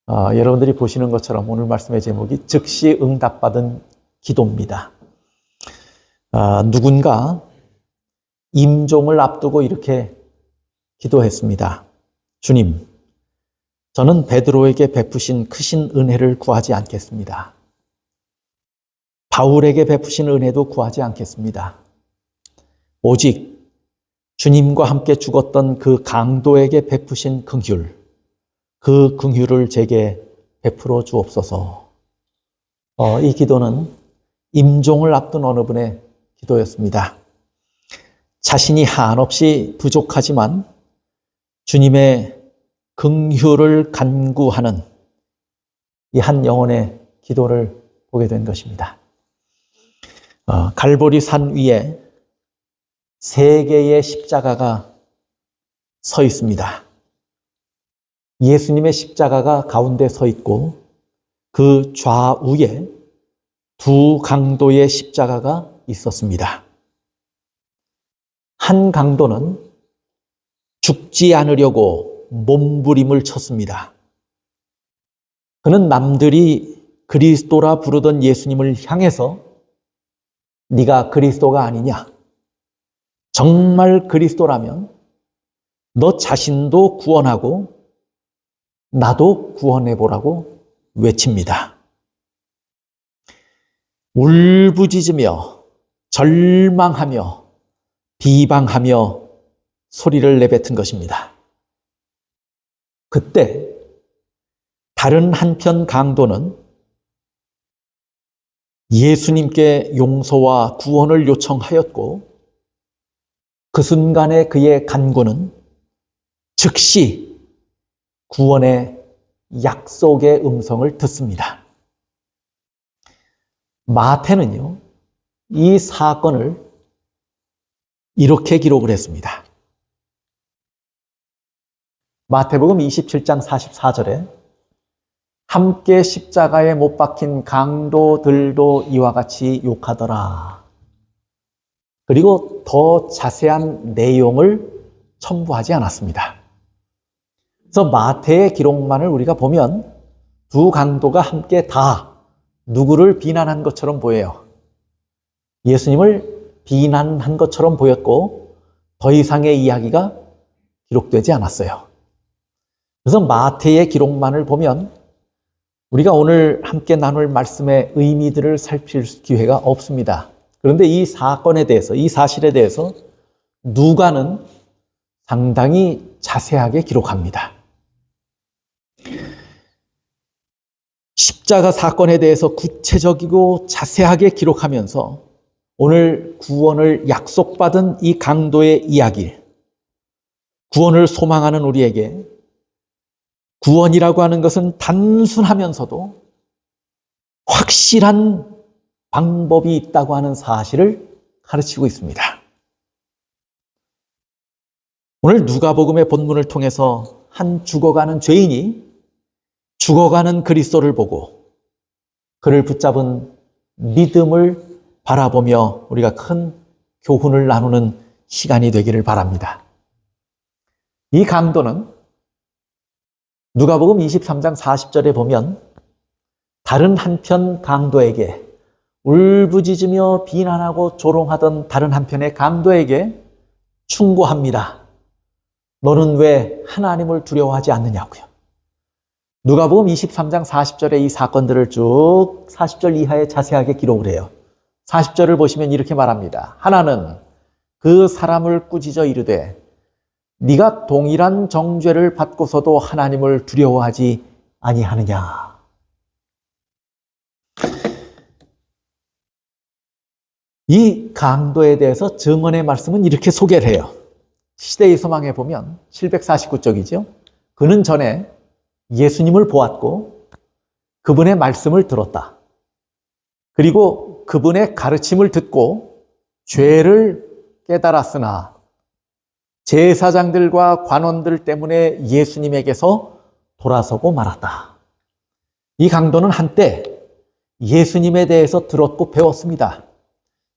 여러분들이 보시는 것처럼 오늘 말씀의 제목이 즉시 응답받은 기도입니다. 누군가 임종을 앞두고 이렇게 기도했습니다. 주님, 저는 베드로에게 베푸신 크신 은혜를 구하지 않겠습니다. 바울에게 베푸신 은혜도 구하지 않겠습니다. 오직 주님과 함께 죽었던 그 강도에게 베푸신 긍휼, 그 긍휼을 제게 베풀어 주옵소서. 이 기도는 임종을 앞둔 어느 분의 기도였습니다. 자신이 한없이 부족하지만 주님의 긍휼을 간구하는 이 한 영혼의 기도를 보게 된 것입니다. 갈보리 산 위에 3개의 십자가가 서 있습니다. 예수님의 십자가가 가운데 서 있고 그 좌우에 2 강도의 십자가가 있었습니다. 한 강도는 죽지 않으려고 몸부림을 쳤습니다. 그는 남들이 그리스도라 부르던 예수님을 향해서 네가 그리스도가 아니냐? 정말 그리스도라면 너 자신도 구원하고 나도 구원해보라고 외칩니다. 울부짖으며 절망하며 비방하며 소리를 내뱉은 것입니다. 그때 다른 한편 강도는 예수님께 용서와 구원을 요청하였고 그 순간에 그의 간구는 즉시 구원의 약속의 음성을 듣습니다. 마태는요, 이 사건을 이렇게 기록을 했습니다. 마태복음 27장 44절에 함께 십자가에 못 박힌 강도들도 이와 같이 욕하더라. 그리고 더 자세한 내용을 첨부하지 않았습니다. 그래서 마태의 기록만을 우리가 보면 2 강도가 함께 다 누구를 비난한 것처럼 보여요. 예수님을 비난한 것처럼 보였고 더 이상의 이야기가 기록되지 않았어요. 그래서 마태의 기록만을 보면 우리가 오늘 함께 나눌 말씀의 의미들을 살필 기회가 없습니다. 그런데 이 사건에 대해서, 이 사실에 대해서 누가는 상당히 자세하게 기록합니다. 십자가 사건에 대해서 구체적이고 자세하게 기록하면서 오늘 구원을 약속받은 이 강도의 이야기, 구원을 소망하는 우리에게 구원이라고 하는 것은 단순하면서도 확실한 방법이 있다고 하는 사실을 가르치고 있습니다. 오늘 누가복음의 본문을 통해서 한 죽어가는 죄인이 죽어가는 그리스도를 보고 그를 붙잡은 믿음을 바라보며 우리가 큰 교훈을 나누는 시간이 되기를 바랍니다. 이 강도는 누가복음 23장 40절에 보면 다른 한편 강도에게 울부짖으며 비난하고 조롱하던 다른 한편의 강도에게 충고합니다. 너는 왜 하나님을 두려워하지 않느냐고요. 누가복음 23장 40절에 이 사건들을 쭉 40절 이하에 자세하게 기록을 해요. 40절을 보시면 이렇게 말합니다. 하나는 그 사람을 꾸짖어 이르되 네가 동일한 정죄를 받고서도 하나님을 두려워하지 아니하느냐. 이 강도에 대해서 증언의 말씀은 이렇게 소개를 해요. 시대의 소망에 보면 749쪽이죠. 그는 전에 예수님을 보았고 그분의 말씀을 들었다. 그리고 그분의 가르침을 듣고 죄를 깨달았으나 제사장들과 관원들 때문에 예수님에게서 돌아서고 말았다. 이 강도는 한때 예수님에 대해서 들었고 배웠습니다.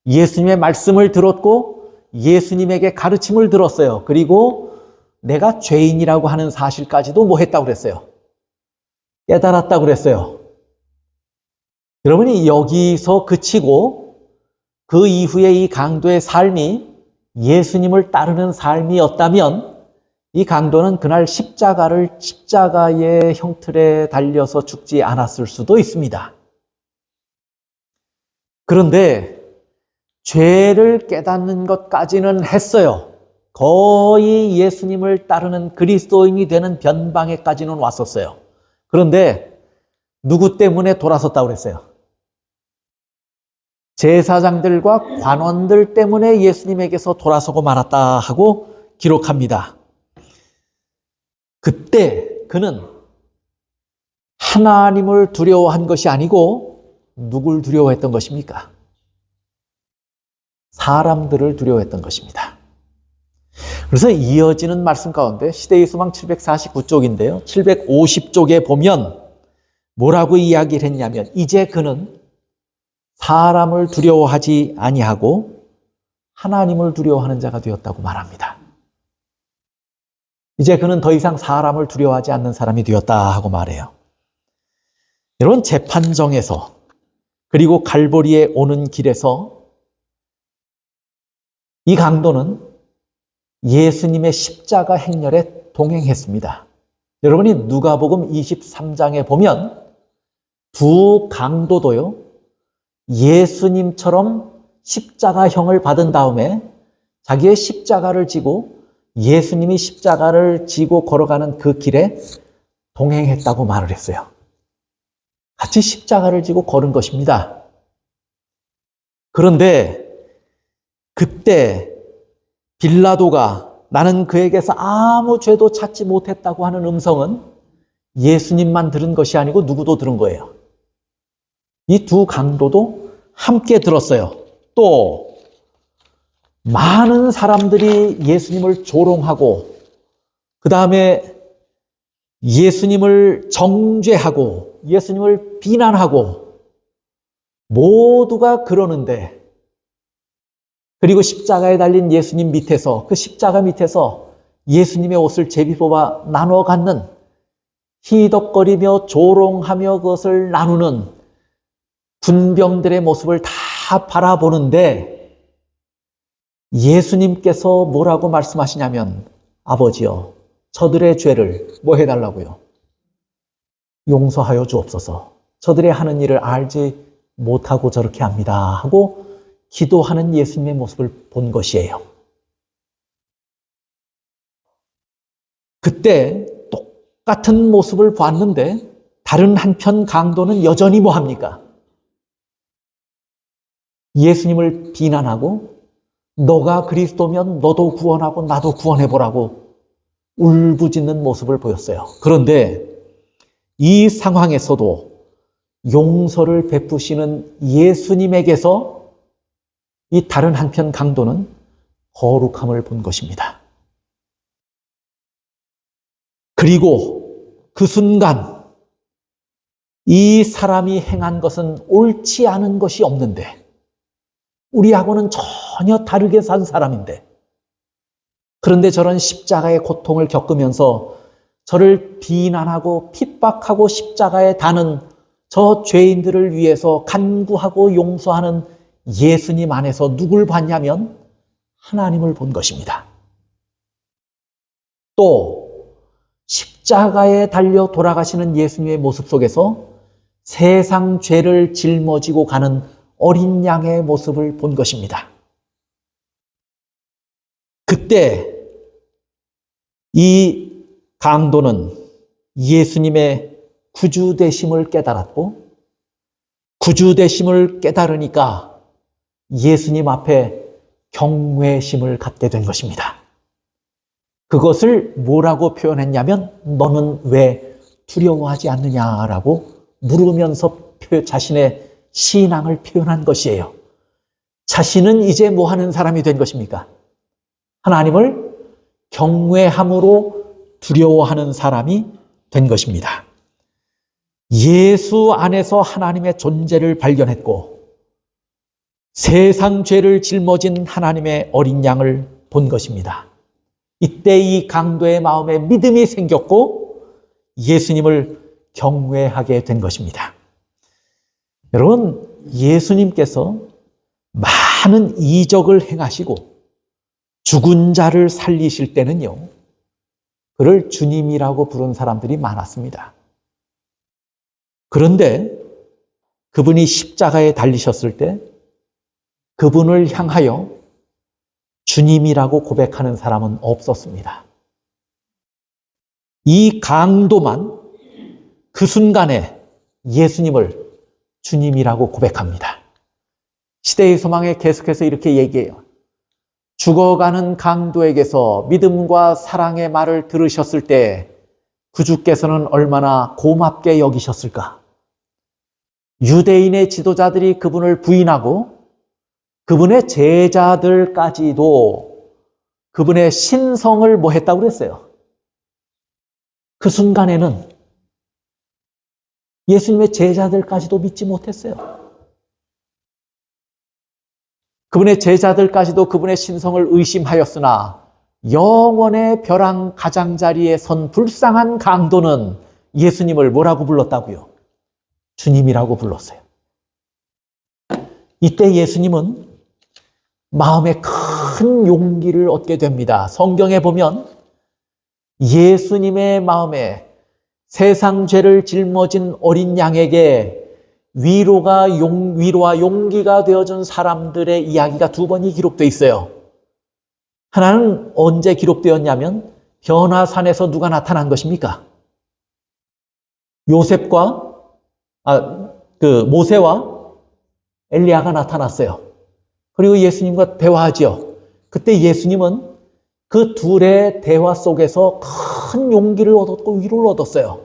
예수님의 말씀을 들었고 예수님에게 가르침을 들었어요. 그리고 내가 죄인이라고 하는 사실까지도 뭐 했다고 그랬어요? 깨달았다고 그랬어요. 여러분이 여기서 그치고 그 이후에 이 강도의 삶이 예수님을 따르는 삶이었다면 이 강도는 그날 십자가의 형틀에 달려서 죽지 않았을 수도 있습니다. 그런데 죄를 깨닫는 것까지는 했어요. 거의 예수님을 따르는 그리스도인이 되는 변방에까지는 왔었어요. 그런데 누구 때문에 돌아섰다고 그랬어요? 제사장들과 관원들 때문에 예수님에게서 돌아서고 말았다 하고 기록합니다. 그때 그는 하나님을 두려워한 것이 아니고 누굴 두려워했던 것입니까? 사람들을 두려워했던 것입니다. 그래서 이어지는 말씀 가운데 시대의 소망 749쪽인데요. 750쪽에 보면 뭐라고 이야기를 했냐면 이제 그는 사람을 두려워하지 아니하고 하나님을 두려워하는 자가 되었다고 말합니다. 이제 그는 더 이상 사람을 두려워하지 않는 사람이 되었다 하고 말해요. 여러분, 재판정에서 그리고 갈보리에 오는 길에서 이 강도는 예수님의 십자가 행렬에 동행했습니다. 여러분이 누가복음 23장에 보면 두 강도도요, 예수님처럼 십자가형을 받은 다음에 자기의 십자가를 지고 예수님이 십자가를 지고 걸어가는 그 길에 동행했다고 말을 했어요. 같이 십자가를 지고 걸은 것입니다. 그런데 그때 빌라도가 나는 그에게서 아무 죄도 찾지 못했다고 하는 음성은 예수님만 들은 것이 아니고 누구도 들은 거예요. 이 두 강도도 함께 들었어요. 또 많은 사람들이 예수님을 조롱하고 그 다음에 예수님을 정죄하고 예수님을 비난하고 모두가 그러는데, 그리고 십자가에 달린 예수님 밑에서, 그 십자가 밑에서 예수님의 옷을 제비 뽑아 나눠 갖는, 희덕거리며 조롱하며 그것을 나누는 군병들의 모습을 다 바라보는데 예수님께서 뭐라고 말씀하시냐면, 아버지여, 저들의 죄를 뭐 해달라고요? 용서하여 주옵소서. 저들의 하는 일을 알지 못하고 저렇게 합니다 하고 기도하는 예수님의 모습을 본 것이에요. 그때 똑같은 모습을 봤는데 다른 한편 강도는 여전히 뭐 합니까? 예수님을 비난하고 너가 그리스도면 너도 구원하고 나도 구원해보라고 울부짖는 모습을 보였어요. 그런데 이 상황에서도 용서를 베푸시는 예수님에게서 이 다른 한편 강도는 거룩함을 본 것입니다. 그리고 그 순간 이 사람이 행한 것은 옳지 않은 것이 없는데, 우리하고는 전혀 다르게 산 사람인데, 그런데 저런 십자가의 고통을 겪으면서 저를 비난하고 핍박하고 십자가에 다는 저 죄인들을 위해서 간구하고 용서하는 예수님 안에서 누굴 봤냐면 하나님을 본 것입니다. 또 십자가에 달려 돌아가시는 예수님의 모습 속에서 세상 죄를 짊어지고 가는 어린 양의 모습을 본 것입니다. 그때 이 강도는 예수님의 구주되심을 깨달았고, 구주되심을 깨달으니까 예수님 앞에 경외심을 갖게 된 것입니다. 그것을 뭐라고 표현했냐면, 너는 왜 두려워하지 않느냐라고 물으면서 자신의 신앙을 표현한 것이에요. 자신은 이제 뭐 하는 사람이 된 것입니까? 하나님을 경외함으로 두려워하는 사람이 된 것입니다. 예수 안에서 하나님의 존재를 발견했고, 세상 죄를 짊어진 하나님의 어린 양을 본 것입니다. 이때 이 강도의 마음에 믿음이 생겼고 예수님을 경외하게 된 것입니다. 여러분, 예수님께서 많은 이적을 행하시고 죽은 자를 살리실 때는요, 그를 주님이라고 부른 사람들이 많았습니다. 그런데 그분이 십자가에 달리셨을 때 그분을 향하여 주님이라고 고백하는 사람은 없었습니다. 이 강도만 그 순간에 예수님을 주님이라고 고백합니다. 시대의 소망에 계속해서 이렇게 얘기해요. 죽어가는 강도에게서 믿음과 사랑의 말을 들으셨을 때 구주께서는 얼마나 고맙게 여기셨을까? 유대인의 지도자들이 그분을 부인하고 그분의 제자들까지도 그분의 신성을 뭐 했다고 그랬어요? 그 순간에는 예수님의 제자들까지도 믿지 못했어요. 그분의 제자들까지도 그분의 신성을 의심하였으나 영원의 벼랑 가장자리에 선 불쌍한 강도는 예수님을 뭐라고 불렀다고요? 주님이라고 불렀어요. 이때 예수님은 마음에 큰 용기를 얻게 됩니다. 성경에 보면 예수님의 마음에 세상 죄를 짊어진 어린 양에게 위로와 용기가 되어준 사람들의 이야기가 두 번이 기록되어 있어요. 하나는 언제 기록되었냐면 변화산에서 누가 나타난 것입니까? 모세와 엘리야가 나타났어요. 그리고 예수님과 대화하지요. 그때 예수님은 그 둘의 대화 속에서 큰 용기를 얻었고 위로를 얻었어요.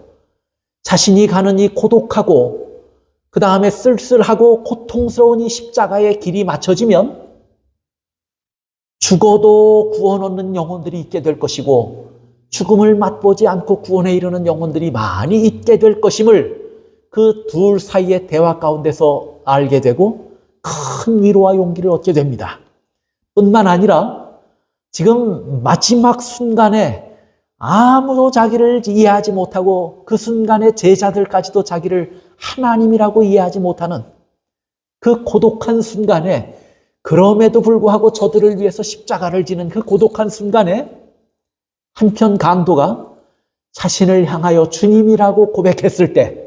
자신이 가는 이 고독하고 그 다음에 쓸쓸하고 고통스러운 이 십자가의 길이 맞춰지면 죽어도 구원 얻는 영혼들이 있게 될 것이고 죽음을 맛보지 않고 구원에 이르는 영혼들이 많이 있게 될 것임을 그 둘 사이의 대화 가운데서 알게 되고 큰 위로와 용기를 얻게 됩니다. 뿐만 아니라 지금 마지막 순간에 아무도 자기를 이해하지 못하고 그 순간에 제자들까지도 자기를 하나님이라고 이해하지 못하는 그 고독한 순간에 그럼에도 불구하고 저들을 위해서 십자가를 지는 그 고독한 순간에 한편 강도가 자신을 향하여 주님이라고 고백했을 때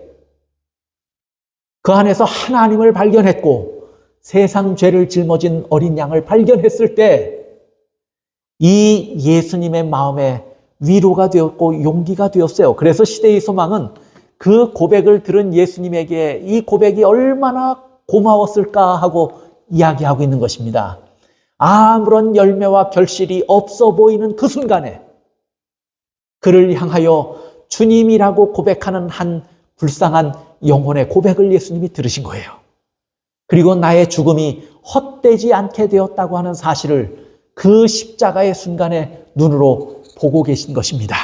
그 안에서 하나님을 발견했고 세상 죄를 짊어진 어린 양을 발견했을 때 이 예수님의 마음에 위로가 되었고 용기가 되었어요. 그래서 시대의 소망은 그 고백을 들은 예수님에게 이 고백이 얼마나 고마웠을까 하고 이야기하고 있는 것입니다. 아무런 열매와 결실이 없어 보이는 그 순간에 그를 향하여 주님이라고 고백하는 한 불쌍한 영혼의 고백을 예수님이 들으신 거예요. 그리고 나의 죽음이 헛되지 않게 되었다고 하는 사실을 그 십자가의 순간에 눈으로 보고 계신 것입니다.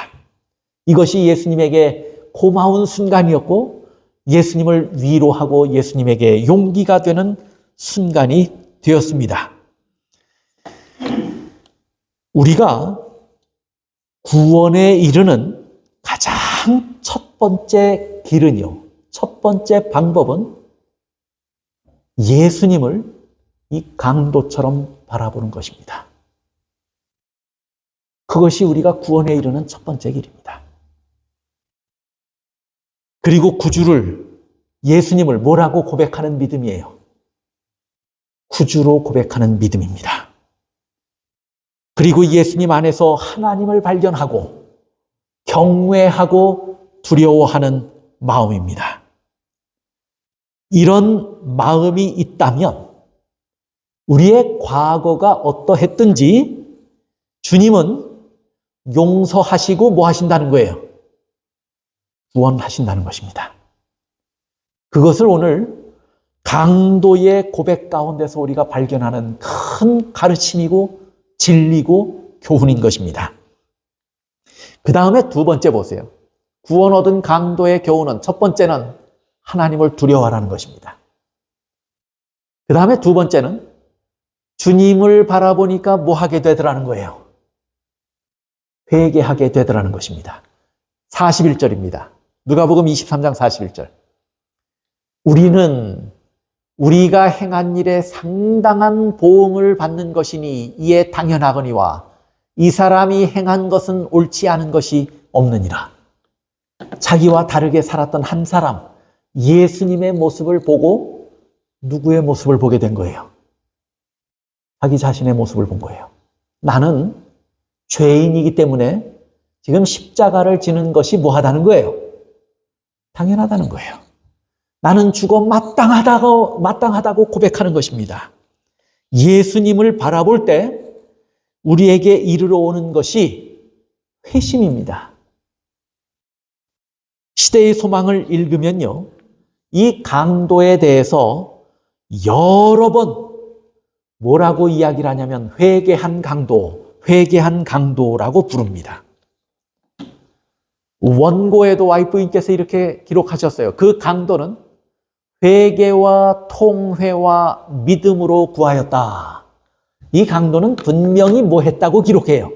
이것이 예수님에게 고마운 순간이었고 예수님을 위로하고 예수님에게 용기가 되는 순간이 되었습니다. 우리가 구원에 이르는 가장 첫 번째 길은요, 첫 번째 방법은 예수님을 이 강도처럼 바라보는 것입니다. 그것이 우리가 구원에 이르는 첫 번째 길입니다. 그리고 구주를, 예수님을 뭐라고 고백하는 믿음이에요? 구주로 고백하는 믿음입니다. 그리고 예수님 안에서 하나님을 발견하고 경외하고 두려워하는 마음입니다. 이런 마음이 있다면 우리의 과거가 어떠했든지 주님은 용서하시고 뭐 하신다는 거예요? 구원하신다는 것입니다. 그것을 오늘 강도의 고백 가운데서 우리가 발견하는 큰 가르침이고 진리고 교훈인 것입니다. 그 다음에 두 번째 보세요. 구원 얻은 강도의 교훈은 첫 번째는 하나님을 두려워하라는 것입니다. 그 다음에 두 번째는 주님을 바라보니까 뭐 하게 되더라는 거예요? 회개하게 되더라는 것입니다. 41절입니다. 누가복음 23장 41절. 우리는 우리가 행한 일에 상당한 보응을 받는 것이니 이에 당연하거니와 이 사람이 행한 것은 옳지 않은 것이 없느니라. 자기와 다르게 살았던 한 사람, 예수님의 모습을 보고 누구의 모습을 보게 된 거예요? 자기 자신의 모습을 본 거예요. 나는 죄인이기 때문에 지금 십자가를 지는 것이 뭐하다는 거예요? 당연하다는 거예요. 나는 죽어 마땅하다고 고백하는 것입니다. 예수님을 바라볼 때 우리에게 이르러 오는 것이 회심입니다. 시대의 소망을 읽으면요, 이 강도에 대해서 여러 번 뭐라고 이야기를 하냐면 회개한 강도라고 부릅니다. 원고에도 와이프님께서 이렇게 기록하셨어요. 그 강도는 회개와 통회와 믿음으로 구하였다. 이 강도는 분명히 뭐 했다고 기록해요?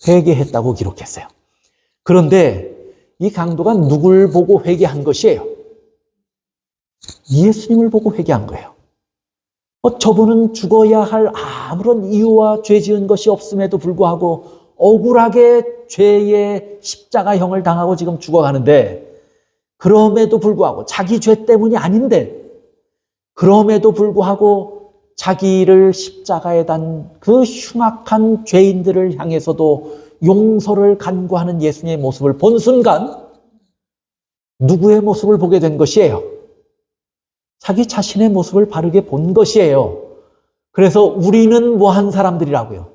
회개했다고 기록했어요. 그런데 이 강도가 누굴 보고 회개한 것이에요? 예수님을 보고 회개한 거예요. 저분은 죽어야 할 아무런 이유와 죄 지은 것이 없음에도 불구하고 억울하게 죄의 십자가형을 당하고 지금 죽어가는데, 그럼에도 불구하고 자기 죄 때문이 아닌데 그럼에도 불구하고 자기를 십자가에 단 그 흉악한 죄인들을 향해서도 용서를 간구하는 예수님의 모습을 본 순간 누구의 모습을 보게 된 것이에요? 자기 자신의 모습을 바르게 본 것이에요. 그래서 우리는 뭐한 사람들이라고요?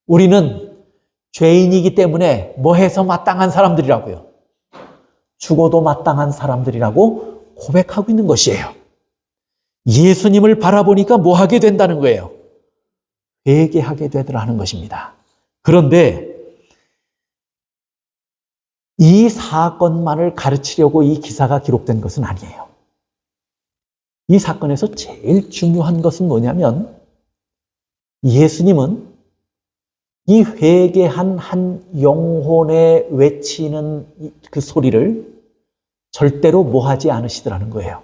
우리는 죄인이기 때문에 뭐해서 마땅한 사람들이라고요? 죽어도 마땅한 사람들이라고 고백하고 있는 것이에요. 예수님을 바라보니까 뭐 하게 된다는 거예요? 회개하게 되더라는 것입니다. 그런데 이 사건만을 가르치려고 이 기사가 기록된 것은 아니에요. 이 사건에서 제일 중요한 것은 뭐냐면 예수님은 이 회개한 한 영혼에 외치는 그 소리를 절대로 뭐하지 않으시더라는 거예요.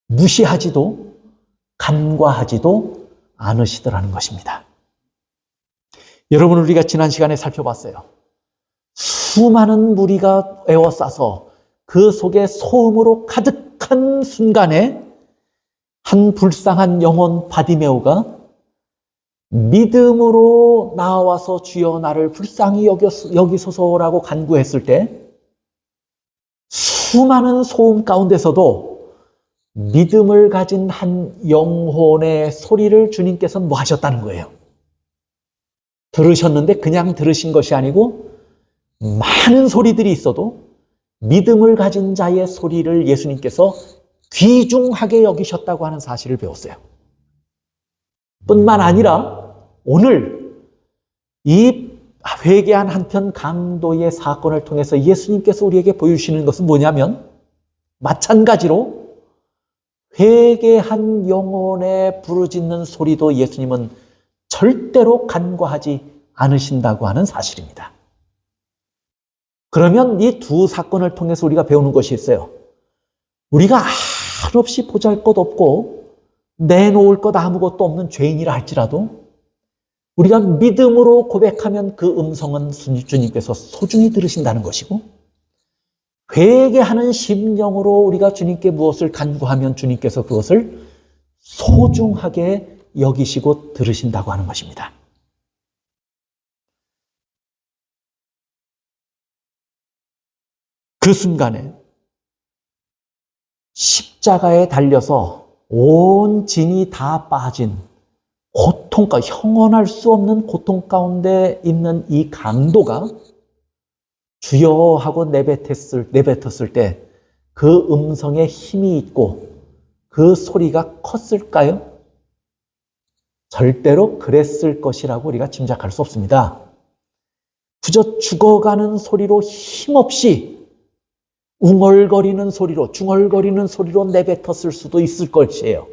무시하지도 간과하지도 않으시더라는 것입니다. 여러분, 우리가 지난 시간에 살펴봤어요. 수많은 무리가 에워싸서 그 속에 소음으로 가득한 순간에 한 불쌍한 영혼 바디메오가 믿음으로 나와서 주여 나를 불쌍히 여기소서라고 간구했을 때 수많은 소음 가운데서도 믿음을 가진 한 영혼의 소리를 주님께서는 뭐 하셨다는 거예요? 들으셨는데 그냥 들으신 것이 아니고 많은 소리들이 있어도 믿음을 가진 자의 소리를 예수님께서 귀중하게 여기셨다고 하는 사실을 배웠어요. 뿐만 아니라 오늘 이 회개한 한편 강도의 사건을 통해서 예수님께서 우리에게 보여주시는 것은 뭐냐면 마찬가지로 회개한 영혼의 부르짖는 소리도 예수님은 절대로 간과하지 않으신다고 하는 사실입니다. 그러면 이 두 사건을 통해서 우리가 배우는 것이 있어요. 우리가 한없이 보잘것없고 내놓을 것 아무것도 없는 죄인이라 할지라도 우리가 믿음으로 고백하면 그 음성은 주님께서 소중히 들으신다는 것이고, 회개하는 심령으로 우리가 주님께 무엇을 간구하면 주님께서 그것을 소중하게 여기시고 들으신다고 하는 것입니다. 그 순간에 십자가에 달려서 온 진이 다 빠진 형언할 수 없는 고통 가운데 있는 이 강도가 주여 하고 내뱉었을 때 그 음성에 힘이 있고 그 소리가 컸을까요? 절대로 그랬을 것이라고 우리가 짐작할 수 없습니다. 그저 죽어가는 소리로 힘없이 중얼거리는 소리로 내뱉었을 수도 있을 것이에요.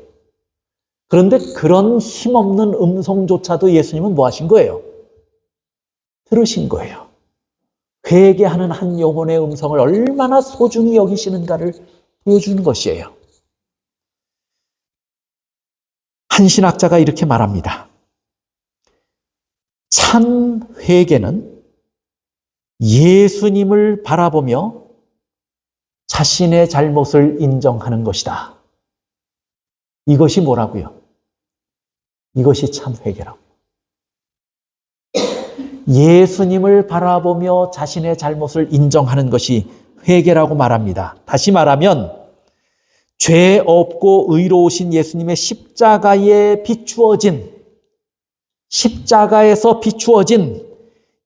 그런데 그런 힘없는 음성조차도 예수님은 뭐 하신 거예요? 들으신 거예요. 회개하는 한 영혼의 음성을 얼마나 소중히 여기시는가를 보여주는 것이에요. 한 신학자가 이렇게 말합니다. 참 회개는 예수님을 바라보며 자신의 잘못을 인정하는 것이다. 이것이 뭐라고요? 이것이 참 회개라고. 예수님을 바라보며 자신의 잘못을 인정하는 것이 회개라고 말합니다. 다시 말하면 죄 없고 의로우신 예수님의 십자가에 비추어진, 십자가에서 비추어진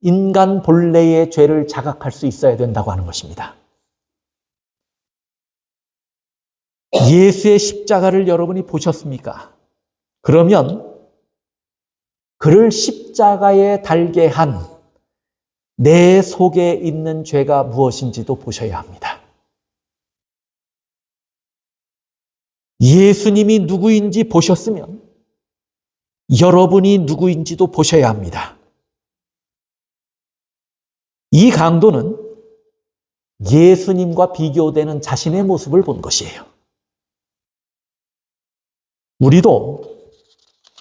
인간 본래의 죄를 자각할 수 있어야 된다고 하는 것입니다. 예수의 십자가를 여러분이 보셨습니까? 그러면 그를 십자가에 달게 한 내 속에 있는 죄가 무엇인지도 보셔야 합니다. 예수님이 누구인지 보셨으면 여러분이 누구인지도 보셔야 합니다. 이 강도는 예수님과 비교되는 자신의 모습을 본 것이에요. 우리도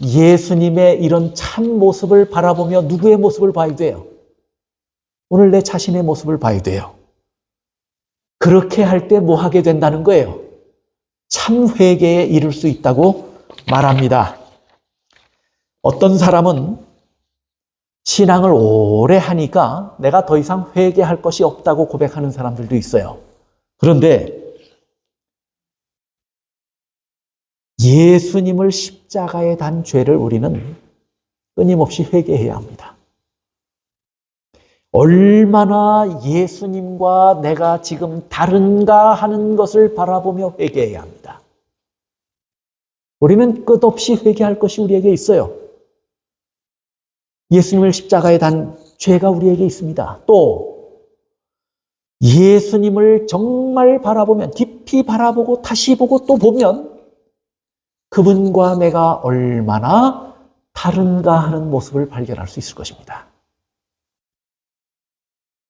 예수님의 이런 참 모습을 바라보며 누구의 모습을 봐야 돼요? 오늘 내 자신의 모습을 봐야 돼요. 그렇게 할 때 뭐 하게 된다는 거예요? 참 회개에 이를 수 있다고 말합니다. 어떤 사람은 신앙을 오래 하니까 내가 더 이상 회개할 것이 없다고 고백하는 사람들도 있어요. 그런데 예수님을 십자가에 단 죄를 우리는 끊임없이 회개해야 합니다. 얼마나 예수님과 내가 지금 다른가 하는 것을 바라보며 회개해야 합니다. 우리는 끝없이 회개할 것이 우리에게 있어요. 예수님을 십자가에 단 죄가 우리에게 있습니다. 또 예수님을 정말 바라보면, 깊이 바라보고 다시 보고 또 보면 그분과 내가 얼마나 다른가 하는 모습을 발견할 수 있을 것입니다.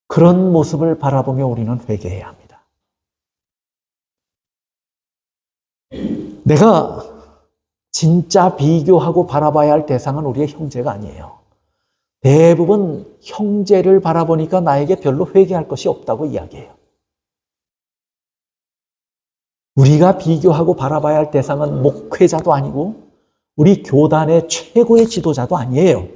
그런 모습을 바라보며 우리는 회개해야 합니다. 내가 진짜 비교하고 바라봐야 할 대상은 우리의 형제가 아니에요. 대부분 형제를 바라보니까 나에게 별로 회개할 것이 없다고 이야기해요. 우리가 비교하고 바라봐야 할 대상은 목회자도 아니고 우리 교단의 최고의 지도자도 아니에요.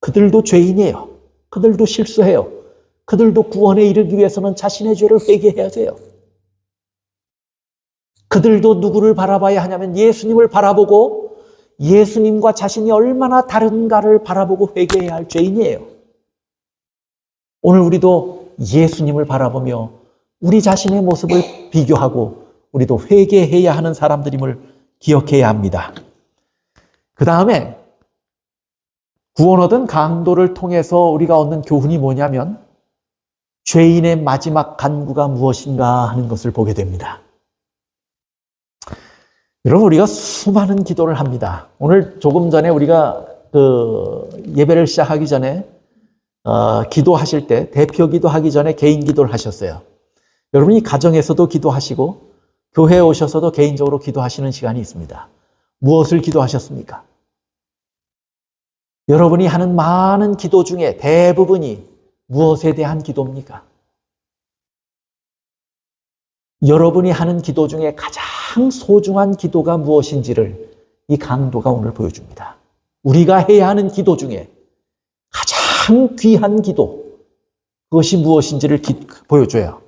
그들도 죄인이에요. 그들도 실수해요. 그들도 구원에 이르기 위해서는 자신의 죄를 회개해야 돼요. 그들도 누구를 바라봐야 하냐면 예수님을 바라보고 예수님과 자신이 얼마나 다른가를 바라보고 회개해야 할 죄인이에요. 오늘 우리도 예수님을 바라보며 우리 자신의 모습을 비교하고 우리도 회개해야 하는 사람들임을 기억해야 합니다. 그 다음에 구원 얻은 강도를 통해서 우리가 얻는 교훈이 뭐냐면 죄인의 마지막 간구가 무엇인가 하는 것을 보게 됩니다. 여러분, 우리가 수많은 기도를 합니다. 오늘 조금 전에 우리가 예배를 시작하기 전에 기도하실 때 대표 기도하기 전에 개인 기도를 하셨어요. 여러분이 가정에서도 기도하시고 교회에 오셔서도 개인적으로 기도하시는 시간이 있습니다. 무엇을 기도하셨습니까? 여러분이 하는 많은 기도 중에 대부분이 무엇에 대한 기도입니까? 여러분이 하는 기도 중에 가장 소중한 기도가 무엇인지를 이 강도가 오늘 보여줍니다. 우리가 해야 하는 기도 중에 가장 귀한 기도, 그것이 무엇인지를 보여줘요.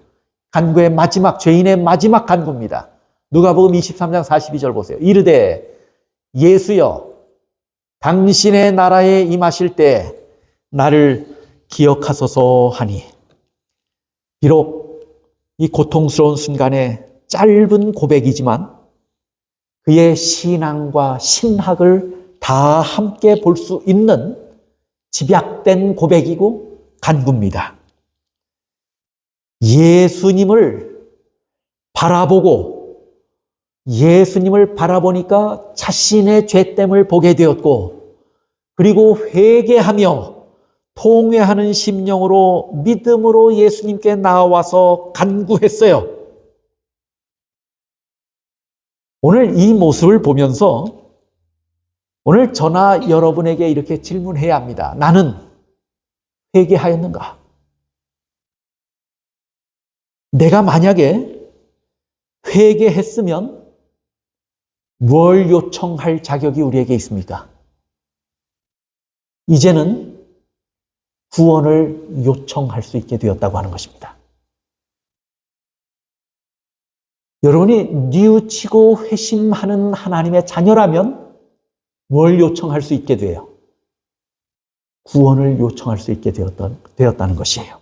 간구의 마지막, 죄인의 마지막 간구입니다. 누가복음 23장 42절 보세요. 이르되 예수여 당신의 나라에 임하실 때 나를 기억하소서 하니. 비록 이 고통스러운 순간에 짧은 고백이지만 그의 신앙과 신학을 다 함께 볼 수 있는 집약된 고백이고 간구입니다. 예수님을 바라보고 예수님을 바라보니까 자신의 죄됨을 보게 되었고 그리고 회개하며 통회하는 심령으로 믿음으로 예수님께 나와서 간구했어요. 오늘 이 모습을 보면서 오늘 저나 여러분에게 이렇게 질문해야 합니다. 나는 회개하였는가? 내가 만약에 회개했으면 뭘 요청할 자격이 우리에게 있습니까? 이제는 구원을 요청할 수 있게 되었다고 하는 것입니다. 여러분이 뉘우치고 회심하는 하나님의 자녀라면 뭘 요청할 수 있게 돼요? 구원을 요청할 수 있게 되었다는 것이에요.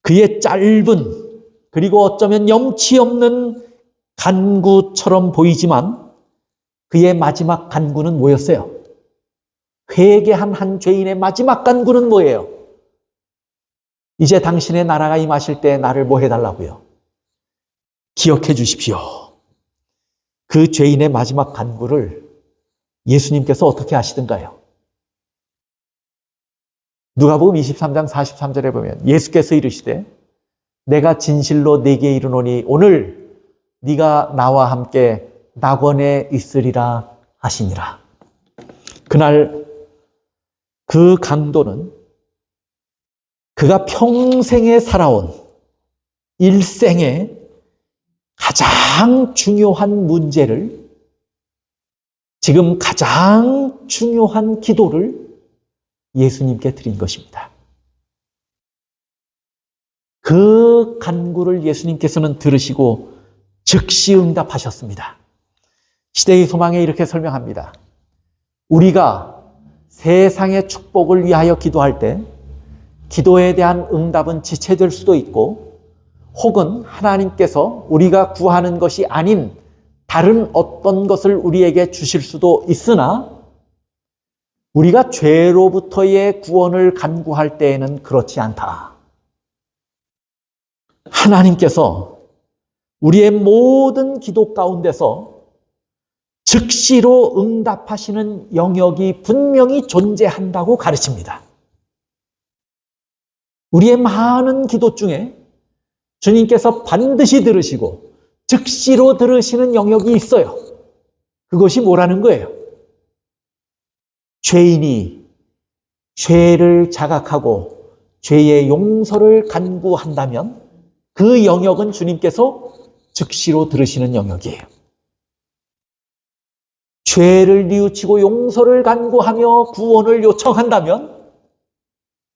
그의 짧은 그리고 어쩌면 염치 없는 간구처럼 보이지만 그의 마지막 간구는 뭐였어요? 회개한 한 죄인의 마지막 간구는 뭐예요? 이제 당신의 나라가 임하실 때 나를 뭐 해달라고요? 기억해 주십시오. 그 죄인의 마지막 간구를 예수님께서 어떻게 하시던가요? 누가복음 23장 43절에 보면 예수께서 이르시되 내가 진실로 네게 이르노니 오늘 네가 나와 함께 낙원에 있으리라 하시니라. 그날 그 강도는 그가 평생에 살아온 일생에 가장 중요한 문제를, 지금 가장 중요한 기도를 예수님께 드린 것입니다. 그 간구를 예수님께서는 들으시고 즉시 응답하셨습니다. 시대의 소망에 이렇게 설명합니다. 우리가 세상의 축복을 위하여 기도할 때 기도에 대한 응답은 지체될 수도 있고, 혹은 하나님께서 우리가 구하는 것이 아닌 다른 어떤 것을 우리에게 주실 수도 있으나, 우리가 죄로부터의 구원을 간구할 때에는 그렇지 않다. 하나님께서 우리의 모든 기도 가운데서 즉시로 응답하시는 영역이 분명히 존재한다고 가르칩니다. 우리의 많은 기도 중에 주님께서 반드시 들으시고 즉시로 들으시는 영역이 있어요. 그것이 뭐라는 거예요? 죄인이 죄를 자각하고 죄의 용서를 간구한다면 그 영역은 주님께서 즉시로 들으시는 영역이에요. 죄를 뉘우치고 용서를 간구하며 구원을 요청한다면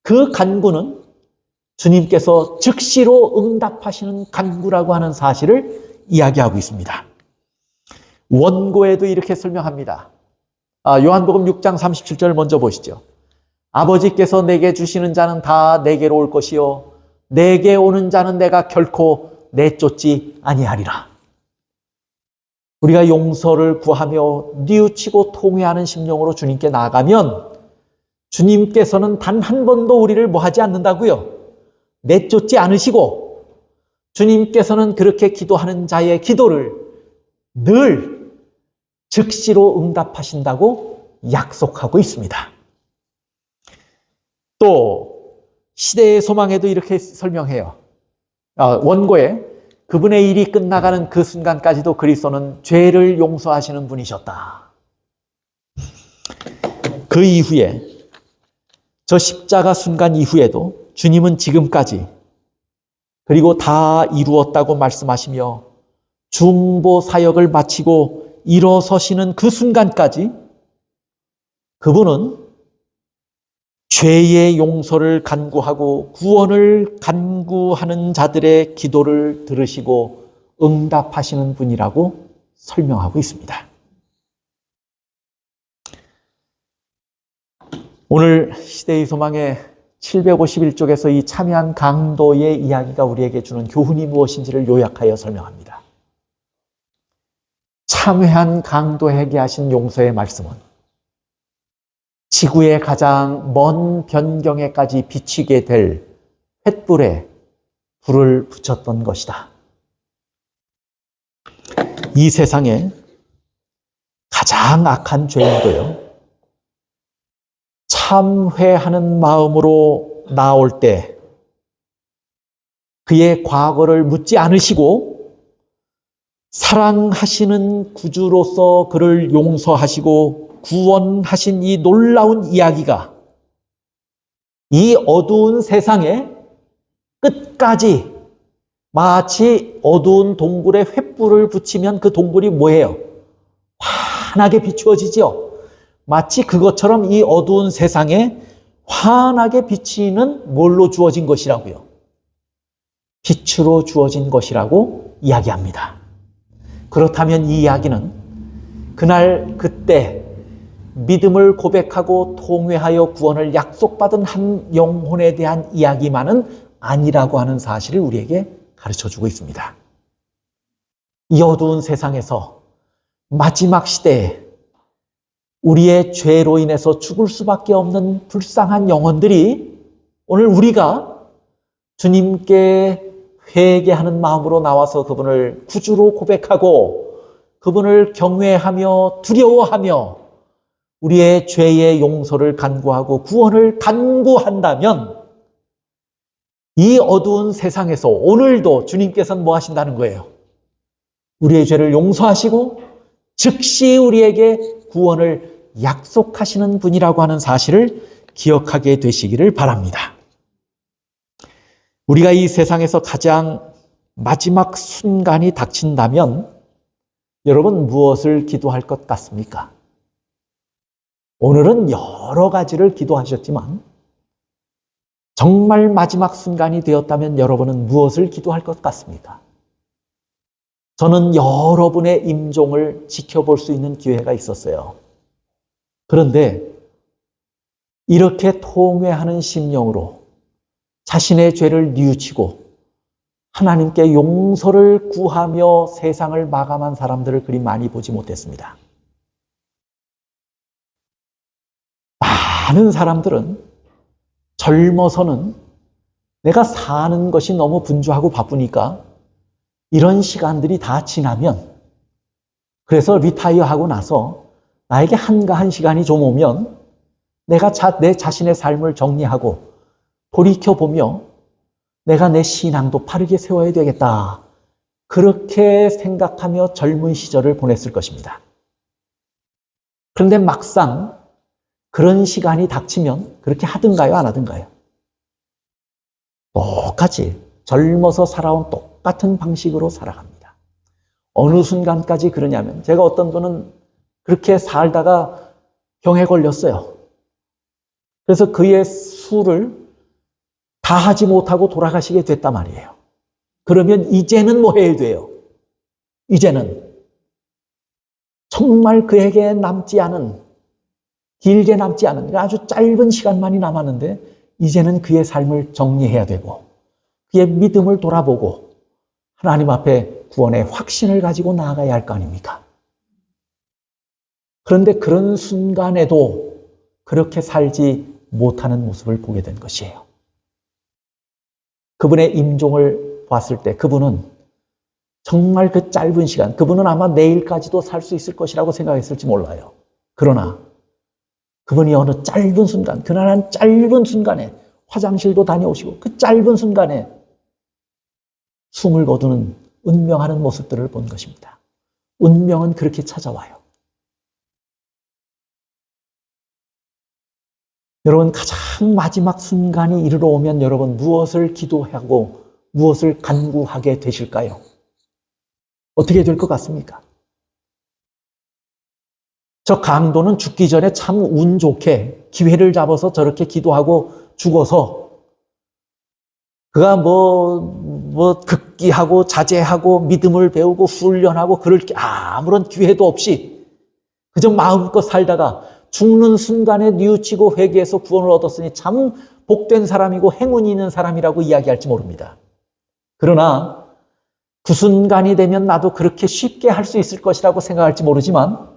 그 간구는 주님께서 즉시로 응답하시는 간구라고 하는 사실을 이야기하고 있습니다. 원고에도 이렇게 설명합니다. 요한복음 6장 37절 먼저 보시죠. 아버지께서 내게 주시는 자는 다 내게로 올 것이요 내게 오는 자는 내가 결코 내쫓지 아니하리라. 우리가 용서를 구하며 뉘우치고 통회하는 심령으로 주님께 나아가면 주님께서는 단 한 번도 우리를 뭐 하지 않는다고요? 내쫓지 않으시고, 주님께서는 그렇게 기도하는 자의 기도를 늘 즉시로 응답하신다고 약속하고 있습니다. 또 시대의 소망에도 이렇게 설명해요. 원고에 그분의 일이 끝나가는 그 순간까지도 그리스도는 죄를 용서하시는 분이셨다. 그 이후에, 저 십자가 순간 이후에도 주님은 지금까지, 그리고 다 이루었다고 말씀하시며 중보 사역을 마치고 일어서시는 그 순간까지 그분은 죄의 용서를 간구하고 구원을 간구하는 자들의 기도를 들으시고 응답하시는 분이라고 설명하고 있습니다. 오늘 시대의 소망의 751쪽에서 이 참여한 강도의 이야기가 우리에게 주는 교훈이 무엇인지를 요약하여 설명합니다. 참회한 강도에게 하신 용서의 말씀은 지구의 가장 먼 변경에까지 비치게 될 횃불에 불을 붙였던 것이다. 이 세상에 가장 악한 죄인도요, 참회하는 마음으로 나올 때 그의 과거를 묻지 않으시고 사랑하시는 구주로서 그를 용서하시고 구원하신 이 놀라운 이야기가 이 어두운 세상에 끝까지 마치 어두운 동굴에 횃불을 붙이면 그 동굴이 뭐예요? 환하게 비추어지죠. 마치 그것처럼 이 어두운 세상에 환하게 비치는 뭘로 주어진 것이라고요? 빛으로 주어진 것이라고 이야기합니다. 그렇다면 이 이야기는 그날 그때 믿음을 고백하고 통회하여 구원을 약속받은 한 영혼에 대한 이야기만은 아니라고 하는 사실을 우리에게 가르쳐주고 있습니다. 이 어두운 세상에서 마지막 시대에 우리의 죄로 인해서 죽을 수밖에 없는 불쌍한 영혼들이 오늘 우리가 주님께 회개하는 마음으로 나와서 그분을 구주로 고백하고 그분을 경외하며 두려워하며 우리의 죄의 용서를 간구하고 구원을 간구한다면 이 어두운 세상에서 오늘도 주님께서는 뭐 하신다는 거예요? 우리의 죄를 용서하시고 즉시 우리에게 구원을 약속하시는 분이라고 하는 사실을 기억하게 되시기를 바랍니다. 우리가 이 세상에서 가장 마지막 순간이 닥친다면 여러분 무엇을 기도할 것 같습니까? 오늘은 여러 가지를 기도하셨지만 정말 마지막 순간이 되었다면 여러분은 무엇을 기도할 것 같습니까? 저는 여러분의 임종을 지켜볼 수 있는 기회가 있었어요. 그런데 이렇게 통회하는 심령으로 자신의 죄를 뉘우치고 하나님께 용서를 구하며 세상을 마감한 사람들을 그리 많이 보지 못했습니다. 많은 사람들은 젊어서는 내가 사는 것이 너무 분주하고 바쁘니까 이런 시간들이 다 지나면 그래서 리타이어하고 나서 나에게 한가한 시간이 좀 오면 내가 내 자신의 삶을 정리하고 돌이켜보며 내가 내 신앙도 바르게 세워야 되겠다. 그렇게 생각하며 젊은 시절을 보냈을 것입니다. 그런데 막상 그런 시간이 닥치면 그렇게 하든가요, 안 하든가요? 똑같이 젊어서 살아온 똑같은 방식으로 살아갑니다. 어느 순간까지 그러냐면 제가 어떤 분은 그렇게 살다가 병에 걸렸어요. 그래서 그의 수를 다 하지 못하고 돌아가시게 됐단 말이에요. 그러면 이제는 뭐 해야 돼요? 이제는 정말 그에게 남지 않은 길게 남지 않은 아주 짧은 시간만이 남았는데 이제는 그의 삶을 정리해야 되고 그의 믿음을 돌아보고 하나님 앞에 구원의 확신을 가지고 나아가야 할 거 아닙니까? 그런데 그런 순간에도 그렇게 살지 못하는 모습을 보게 된 것이에요. 그분의 임종을 봤을 때 그분은 정말 그 짧은 시간, 그분은 아마 내일까지도 살 수 있을 것이라고 생각했을지 몰라요. 그러나 그분이 어느 짧은 순간, 그날 한 짧은 순간에 화장실도 다녀오시고 그 짧은 순간에 숨을 거두는 운명하는 모습들을 본 것입니다. 운명은 그렇게 찾아와요. 여러분 가장 마지막 순간이 이르러 오면 여러분 무엇을 기도하고 무엇을 간구하게 되실까요? 어떻게 될 것 같습니까? 저 강도는 죽기 전에 참 운 좋게 기회를 잡아서 저렇게 기도하고 죽어서 그가 극기하고 자제하고 믿음을 배우고 훈련하고 그럴 아무런 기회도 없이 그저 마음껏 살다가 죽는 순간에 뉘우치고 회개해서 구원을 얻었으니 참 복된 사람이고 행운이 있는 사람이라고 이야기할지 모릅니다. 그러나 그 순간이 되면 나도 그렇게 쉽게 할 수 있을 것이라고 생각할지 모르지만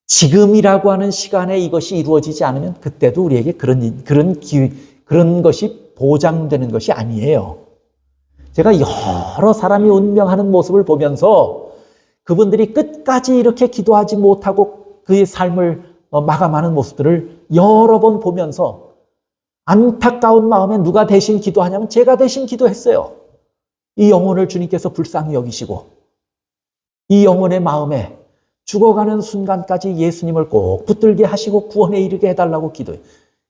지금이라고 하는 시간에 이것이 이루어지지 않으면 그때도 우리에게 그런 것이 보장되는 것이 아니에요. 제가 여러 사람이 운명하는 모습을 보면서 그분들이 끝까지 이렇게 기도하지 못하고 그의 삶을 마감하는 모습들을 여러 번 보면서 안타까운 마음에 누가 대신 기도하냐면 제가 대신 기도했어요. 이 영혼을 주님께서 불쌍히 여기시고 이 영혼의 마음에 죽어가는 순간까지 예수님을 꼭 붙들게 하시고 구원에 이르게 해달라고 기도해요.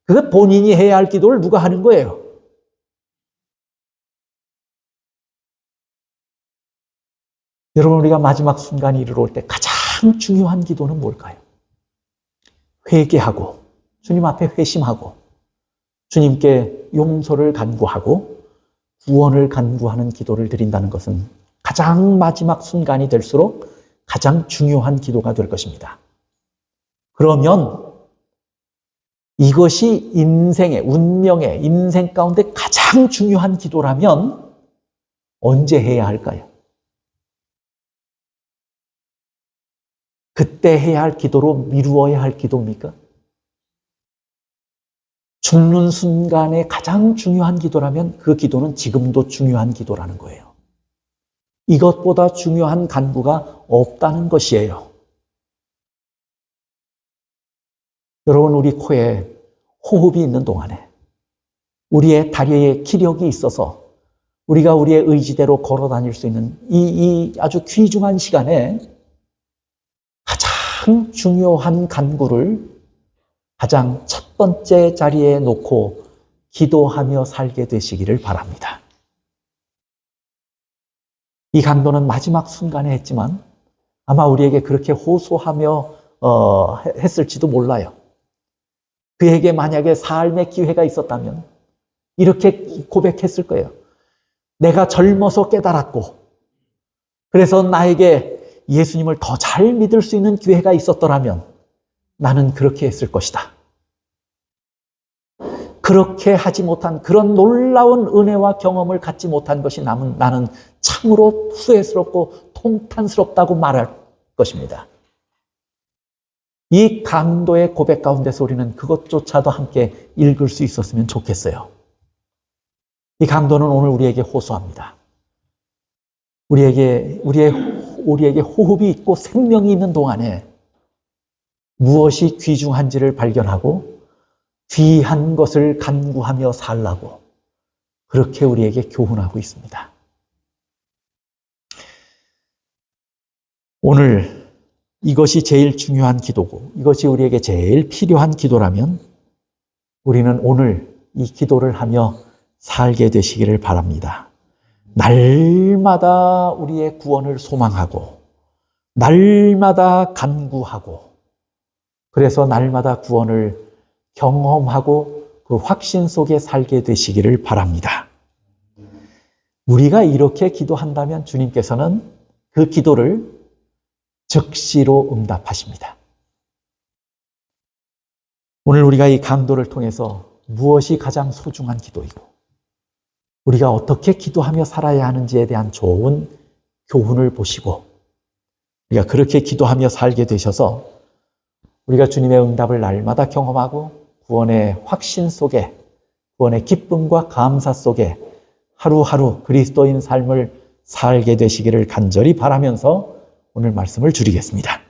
그게 본인이 해야 할 기도를 누가 하는 거예요? 여러분, 우리가 마지막 순간이 이르러올 때 가장 중요한 기도는 뭘까요? 회개하고 주님 앞에 회심하고 주님께 용서를 간구하고 구원을 간구하는 기도를 드린다는 것은 가장 마지막 순간이 될수록 가장 중요한 기도가 될 것입니다. 그러면 이것이 인생의, 운명의, 인생 가운데 가장 중요한 기도라면 언제 해야 할까요? 그때 해야 할 기도로 미루어야 할 기도입니까? 죽는 순간에 가장 중요한 기도라면 그 기도는 지금도 중요한 기도라는 거예요. 이것보다 중요한 간구가 없다는 것이에요. 여러분, 우리 코에 호흡이 있는 동안에 우리의 다리에 기력이 있어서 우리가 우리의 의지대로 걸어 다닐 수 있는 이 아주 귀중한 시간에 가장 중요한 간구를 가장 첫 번째 자리에 놓고 기도하며 살게 되시기를 바랍니다. 이 강도는 마지막 순간에 했지만 아마 우리에게 그렇게 호소하며 했을지도 몰라요. 그에게 만약에 삶의 기회가 있었다면 이렇게 고백했을 거예요. 내가 젊어서 깨달았고 그래서 나에게 예수님을 더 잘 믿을 수 있는 기회가 있었더라면 나는 그렇게 했을 것이다. 그렇게 하지 못한 그런 놀라운 은혜와 경험을 갖지 못한 것이 나는 참으로 후회스럽고 통탄스럽다고 말할 것입니다. 이 강도의 고백 가운데서 우리는 그것조차도 함께 읽을 수 있었으면 좋겠어요. 이 강도는 오늘 우리에게 호소합니다. 우리에게 호흡이 있고 생명이 있는 동안에 무엇이 귀중한지를 발견하고 귀한 것을 간구하며 살라고 그렇게 우리에게 교훈하고 있습니다. 오늘 이것이 제일 중요한 기도고 이것이 우리에게 제일 필요한 기도라면 우리는 오늘 이 기도를 하며 살게 되시기를 바랍니다. 날마다 우리의 구원을 소망하고 날마다 간구하고 그래서 날마다 구원을 경험하고 그 확신 속에 살게 되시기를 바랍니다. 우리가 이렇게 기도한다면 주님께서는 그 기도를 즉시로 응답하십니다. 오늘 우리가 이 강도를 통해서 무엇이 가장 소중한 기도이고 우리가 어떻게 기도하며 살아야 하는지에 대한 좋은 교훈을 보시고 우리가 그렇게 기도하며 살게 되셔서 우리가 주님의 응답을 날마다 경험하고 구원의 확신 속에 구원의 기쁨과 감사 속에 하루하루 그리스도인 삶을 살게 되시기를 간절히 바라면서 오늘 말씀을 줄이겠습니다.